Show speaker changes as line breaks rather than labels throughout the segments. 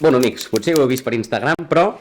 Bueno, amics, potser ho heu vist per Instagram, però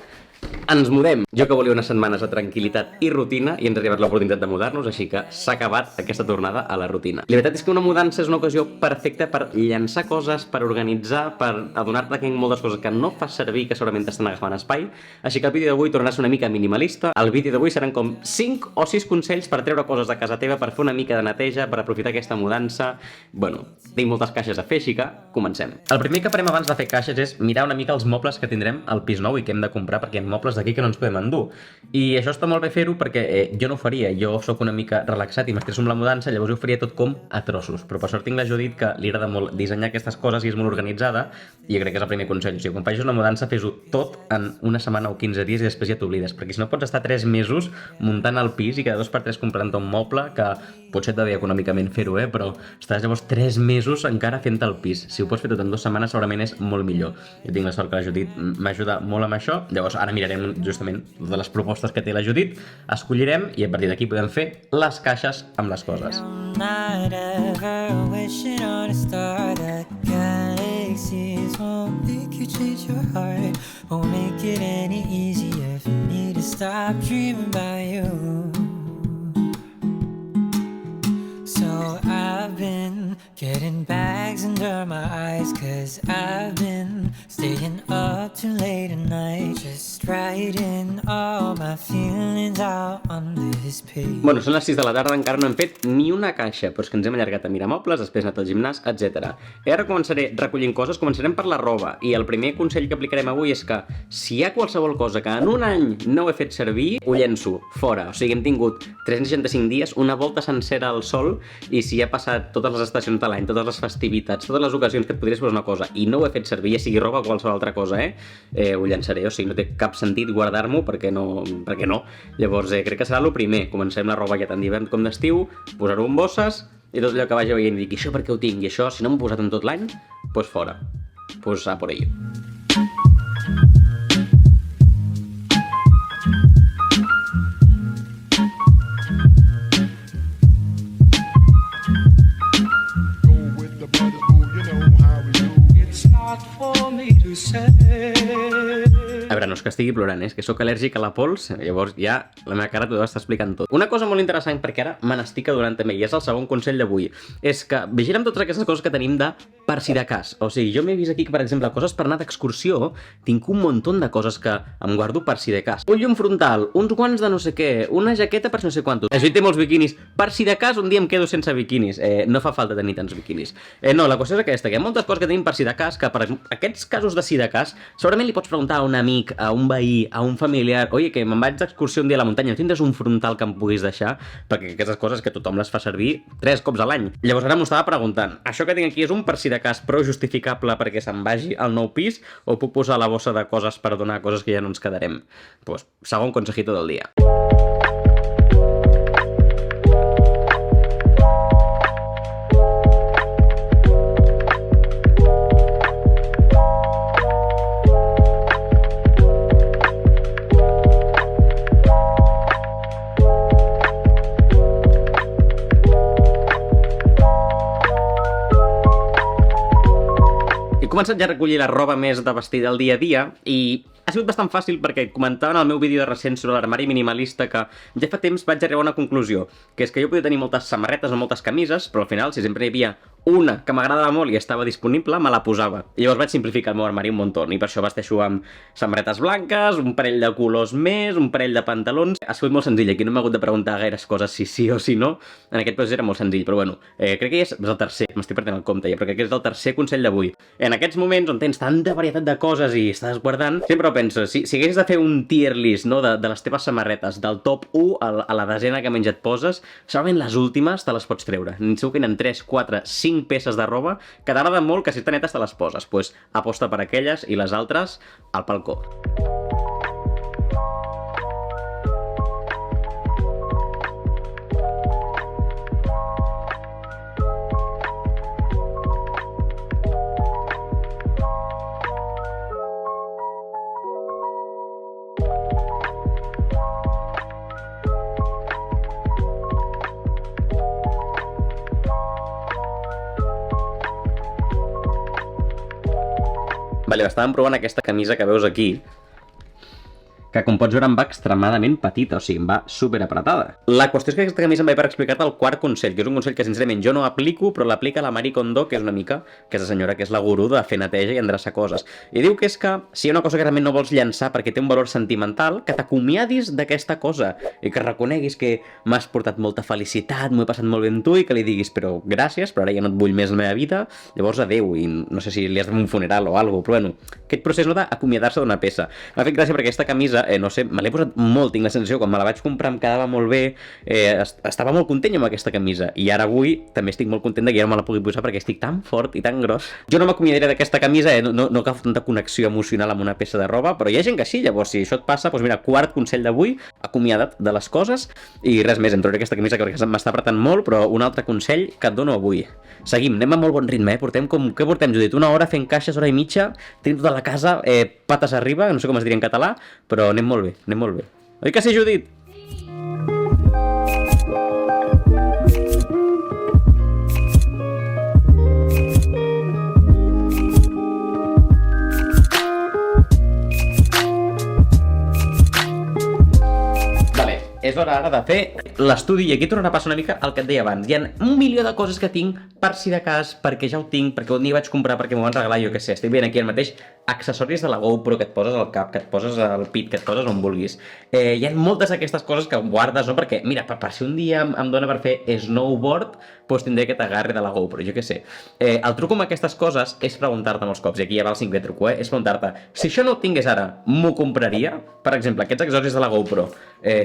ens mudem. Jo que volia unes setmanes de tranquil·litat i rutina i ens ha arribat l'oportunitat de mudar-nos, així que s'ha acabat aquesta tornada a la rutina. La veritat és que una mudança és una ocasió perfecta per llançar coses, per organitzar, per adonar-te que hi ha moltes coses que no fas servir que segurament t'estan agafant espai. Així que el vídeo d'avui tornarà a ser una mica minimalista. El vídeo d'avui seran com 5 o 6 consells per treure coses de casa teva, per fer una mica de neteja, per aprofitar aquesta mudança. Bueno, tinc moltes caixes a fer, així que comencem. El primer que farem abans de fer caixes és mirar una mica els mobles que tindrem al pis nou i que hem de comprar, perquè hi ha mobles d'aquí que no ens podem endur. I això està molt bé fer-ho perquè jo no ho faria. Jo sóc una mica relaxat i m'estresso amb la mudança, llavors ho faria tot com a trossos. Però per sort tinc la Judit, que li agrada molt dissenyar aquestes coses i és molt organitzada, i jo crec que és el primer consell. O sigui, quan facis una mudança, fes-ho tot en una setmana o 15 dies i després ja t'oblides, perquè si no pots estar 3 mesos muntant el pis i cada 2 per 3 comprant un moble, que potser et va bé econòmicament fer-ho, però estàs llavors 3 mesos encara fent el pis. Si ho pots fer tot en 2 setmanes segurament és molt millor. Jo tinc la sort que la Judit m'ajuda molt amb això, llavors ara mirarem justament de les propostes que té la Judit, escollirem i a partir d'aquí podem fer les caixes amb les coses.
Not ever wishing on a star that galaxies won't make you change your heart, won't make it any easier for me to stop dreaming about you. So I've been getting bags under my eyes, 'cause I've been staying up too late at night, just writing all my feelings out on this page.
Bueno, són les 6 de la tarda, encara no hem fet ni una caixa, però és que ens hem allargat a mirar mobles, després anat al gimnàs, etc. I ara començaré recollint coses, començarem per la roba, i el primer consell que aplicarem avui és que si hi ha qualsevol cosa que en un any no he fet servir, ho llenço, fora. O sigui, hem tingut 365 dies, una volta sencera al sol, i si ha passat totes les estacions de l'any, totes les festivitats, totes les ocasions que et podries posar una cosa i no ho he fet servir, ja sigui roba o qualsevol altra cosa, ho llançaré. O sigui, no té cap sentit guardar-m'ho perquè no. Llavors, crec que serà el primer. Comencem la roba ja tant d'hivern com d'estiu, posar-ho en bosses i tot allò que vagi veient i dic, això per què ho tinc? I això, si no m'ho he posat en tot l'any, doncs fora. Doncs a por ello. A veure, no és que estigui plorant, és que sóc al·lèrgic a la pols, llavors ja la meva cara t'ho deu estar explicant tot. Una cosa molt interessant, perquè ara me n'estic adonant també, i és el segon consell d'avui, és que vigilem totes aquestes coses que tenim de per si de cas. O sigui, jo m'he vist aquí que, per exemple, coses per anar d'excursió, tinc un muntó de coses que em guardo per si de cas. Un llum frontal, uns guants de no sé què, una jaqueta per no sé quantos. Això hi té molts biquinis. Per si de cas, un dia em quedo sense biquinis. No fa falta tenir tants biquinis. No, la qüestió és aquesta, que hi ha moltes coses que tenim per si de cas, que per aquests casos de si de cas, segurament li pots preguntar a un amic, a un veí, a un familiar, oye, que me'n vaig d'excursió un dia a la muntanya, no tindràs un frontal que em puguis deixar? Perquè aquestes coses que tothom les fa servir 3 cops a l'any. Llavors ara m'ho estava preguntant, això que tinc aquí és un per si de cas prou justificable perquè se'n vagi al nou pis o puc posar la bossa de coses per donar coses que ja no ens quedarem? Doncs, segon consejito del dia. He començat ja a recollir la roba més de vestir del dia a dia i ha sigut bastant fàcil perquè comentava en el meu vídeo de recent sobre l'armari minimalista que ja fa temps vaig arribar a una conclusió, que és que jo podia tenir moltes samarretes o moltes camises, però al final, si sempre hi havia una que m'agradava molt i estava disponible, me la posava. I llavors vaig simplificar el meu armari un muntó, i per això vesteixo amb samarretes blanques, un parell de colors més, un parell de pantalons. Ha sigut molt senzill, aquí no m'he hagut de preguntar gaires coses si sí o si no. En aquest cas era molt senzill, però bueno, crec que ja és el tercer, m'estic perdent el compte ja, però crec que és el tercer consell d'avui. En aquests moments on tens tanta varietat de coses i estàs guardant, sempre penses, si haguessis de fer un tier list, no, de les teves samarretes, del top 1 a la desena que menys et poses, segurament les últimes te les pots treure. Segur que hi ha 3, 4, 5 peces de roba que t'agrada molt que si estan netes te les poses. Doncs aposta per aquelles i les altres al balcó. Vale, estàvem provant aquesta camisa que veus aquí, que com pots veure em va extremadament petita, o sigui, em va super apretada. La qüestió és que aquesta camisa em va per explicar-te el quart consell, que és un consell que sincerament jo no aplico, però l'aplica la Marie Kondo, que és una mica aquesta senyora que és la gurú de fer neteja i endreçar coses. I diu que és que si hi ha una cosa que realment no vols llançar perquè té un valor sentimental, que t'acomiadis d'aquesta cosa i que reconeguis que m'has portat molta felicitat, m'ho he passat molt bé amb tu i que li diguis però gràcies, però ara ja no et vull més a la meva vida, llavors adeu, i no sé si li has de fer un funeral o alguna cosa, però bueno, aquest procés no d'acomiadar-se d'una peça. M'ha fet gràcia perquè aquesta camisa no sé, me l'he posat molt, tinc la sensació, quan me la vaig comprar em quedava molt bé, estava molt content amb aquesta camisa, i ara avui també estic molt content de que ja no me la pugui posar perquè estic tan fort i tan gros. Jo no m'acomiadaré d'aquesta camisa, no cal tanta connexió emocional amb una peça de roba, però hi ha gent que sí, llavors si això et passa, doncs mira, quart consell d'avui, acomiada't de les coses, i res més, em trobaré aquesta camisa que m'està apretant molt, però un altre consell que et dono avui. Seguim, anem a molt bon ritme, què portem, Judit? Una hora fent caixes, hora i mitja, tenim tota la casa, pates arriba, no sé com es diria en català, però anem molt bé, anem molt bé. Oi que sí, Judit? És hora ara de fer l'estudi i aquí tornarà a passar una mica el que et deia abans. Hi ha un milió de coses que tinc per si de cas, perquè ja ho tinc, perquè un dia vaig comprar, perquè m'ho van regalar, jo què sé, estic veient aquí el mateix, accessoris de la GoPro que et poses al cap, que et poses al pit, que et poses on vulguis. Hi ha moltes d'aquestes coses que guardes, no? Perquè, mira, per si un dia em dona per fer snowboard, doncs tindré aquest agarre de la GoPro, jo què sé. El truc amb aquestes coses és preguntar-te molts cops, i aquí ja va el 5 de truco, és preguntar-te, si això no ho tingués ara, m'ho compraria? Per exemple, aquests accessoris de la GoPro,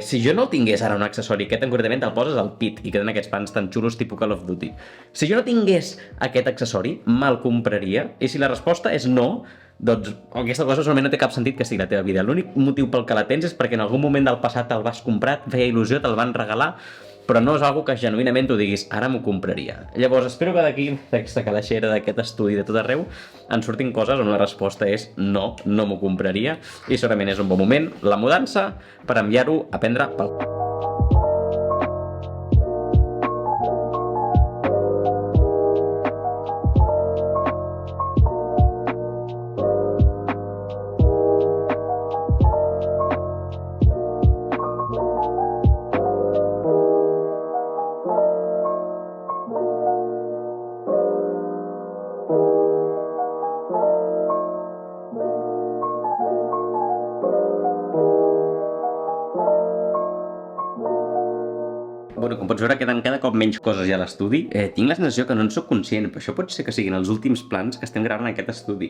si jo no tingués ara un accessori, aquest concretament te'l poses al pit i queden aquests pans tan xulos tipus Call of Duty. Si jo no tingués aquest accessori, me'l compraria? I si la resposta és no, doncs aquesta cosa solament no té cap sentit que estigui a la teva vida. L'únic motiu pel que la tens és perquè en algun moment del passat te'l vas comprar, et feia il·lusió, te'l van regalar, però no és algo que genuïnament tu diguis, ara m'ho compraria. Llavors, espero que d'aquí, d'aquesta calaixera, d'aquest estudi de tot arreu, en surtin coses on la resposta és no, no m'ho compraria, i segurament és un bon moment, la mudança, per enviar-ho a prendre pel... Bueno, com pots veure, queden cada cop menys coses ja a l'estudi. Tinc la sensació que no en soc conscient, però això pot ser que siguin els últims plans que estem gravant en aquest estudi.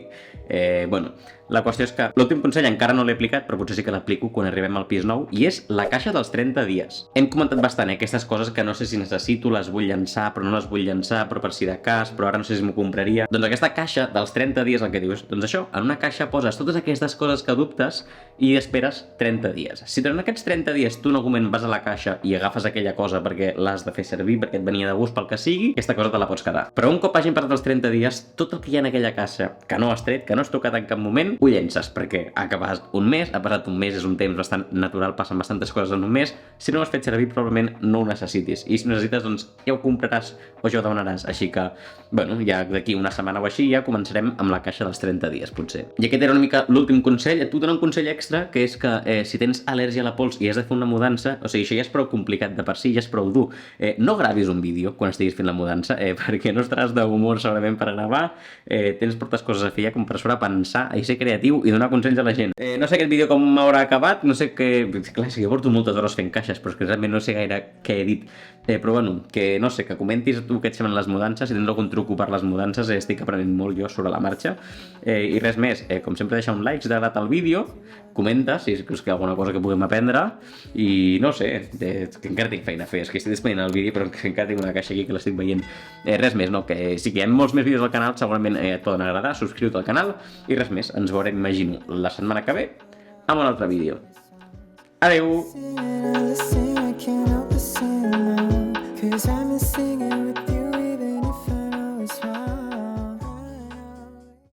Bueno, la qüestió és que l'últim consell encara no l'he aplicat, però potser sí que l'aplico quan arribem al pis nou, i és la caixa dels 30 dies. Hem comentat bastant aquestes coses que no sé si necessito, les vull llançar, però no les vull llançar, però per si de cas, però ara no sé si m'ho compraria. Doncs aquesta caixa dels 30 dies, el que dius, doncs això, en una caixa poses totes aquestes coses que dubtes i esperes 30 dies. Si durant aquests 30 dies tu en algun moment vas a la caixa i agafes aquella cosa perquè l'has de fer servir, perquè et venia de gust pel que sigui, aquesta cosa te la pots quedar. Però un cop hagin passat els 30 dies, tot el que hi ha en aquella caixa que no has tret, que no has tocat en cap moment, ho llences, perquè ha acabat un mes, ha passat un mes, és un temps bastant natural, passen bastantes coses en un mes, si no ho has fet servir probablement no ho necessitis, i si ho necessites doncs ja ho compraràs o ja ho demanaràs, així que, bueno, ja d'aquí una setmana o així ja començarem amb la caixa dels 30 dies, potser. I aquest era una mica l'últim consell. Tu dono un consell extra, que és que si tens al·lèrgia a la pols i has de fer una mudança, o sigui, això ja és prou complicat de per si, ja és prou dur. No gravis un vídeo quan estiguis fent la mudança, perquè no estaràs d'humor segurament per gravar, tens moltes coses a fer ja com per pensar i ser creatiu i donar consells a la gent. No sé aquest vídeo com m'haurà acabat, no sé què... Clar, sí que porto moltes hores fent caixes, però és que realment no sé gaire què he dit. Però bueno, que no sé, que comentis tu què et semblen les mudances, si tens algun truco per les mudances, estic aprenent molt jo sobre la marxa. I res més, com sempre deixa un like si t'ha agradat el vídeo, comenta si creus que hi ha alguna cosa que puguem aprendre i no sé, que encara tinc feina a fer, és que estic disponible el vídeo però encara tinc una caixa aquí que l'estic veient. Res més, no, que sí que hi ha molts més vídeos al canal, segurament et poden agradar, subscriu-te al canal i res més, ens veurem, imagino, la setmana que ve amb un altre vídeo. Adeu!
Cause I'm singing with you.